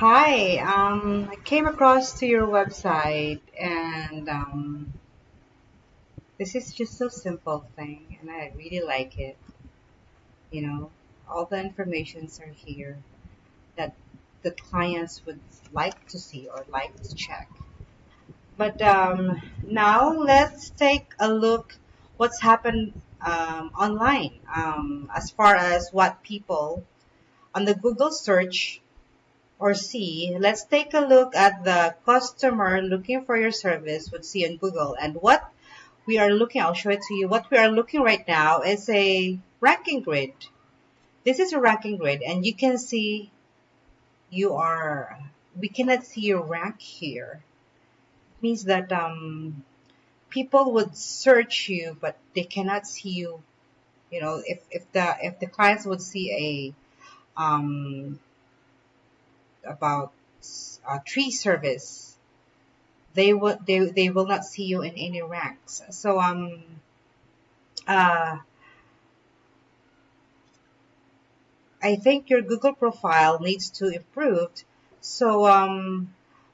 Hi, I came across to your website and this is just a simple thing and I really like it. You know, all the informations are here that the clients would like to see or like to check. But now let's take a look what's happened online as far as what people on the Google search or see, let's take a look at the customer looking for your service would see on Google. And what we are looking, I'll show it to you. What we are looking right now is a ranking grid. This is a ranking grid, and you can see you are, we cannot see your rank here. It means that people would search you, but they cannot see you. You know, if the clients would see a about a tree service, they will not see you in any ranks. So uh I think your Google profile needs to improve. So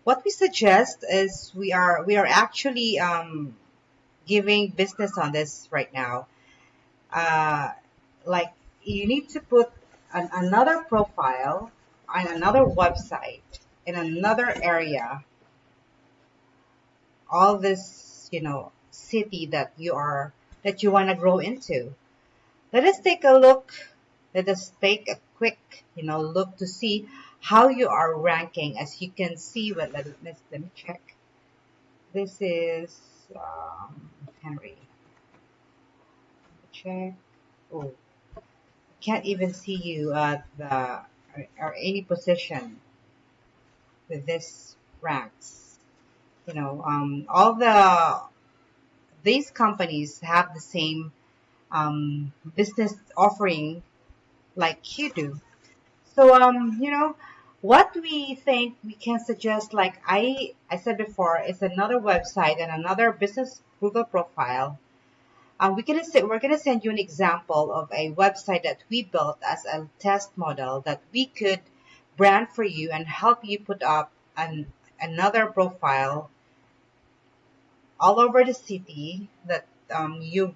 what we suggest is we are actually giving business on this right now. Uh like you need to put another profile on another website in another area, all this, city that you want to grow into. Let us take a look. Let us take a quick, look to see how you are ranking. As you can see, let me check. This is Henry. Check. Oh, can't even see you at the or any position with this ranks. All these companies have the same business offering like you do. So, what we think we can suggest, like I said before, is another website and another business Google profile. We're gonna send you an example of a website that we built as a test model that we could brand for you and help you put up another profile all over the city that you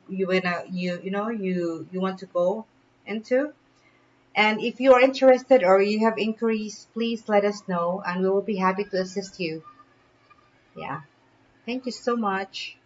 want to go into. And if you are interested or you have inquiries, please let us know and we will be happy to assist you. Yeah. Thank you so much.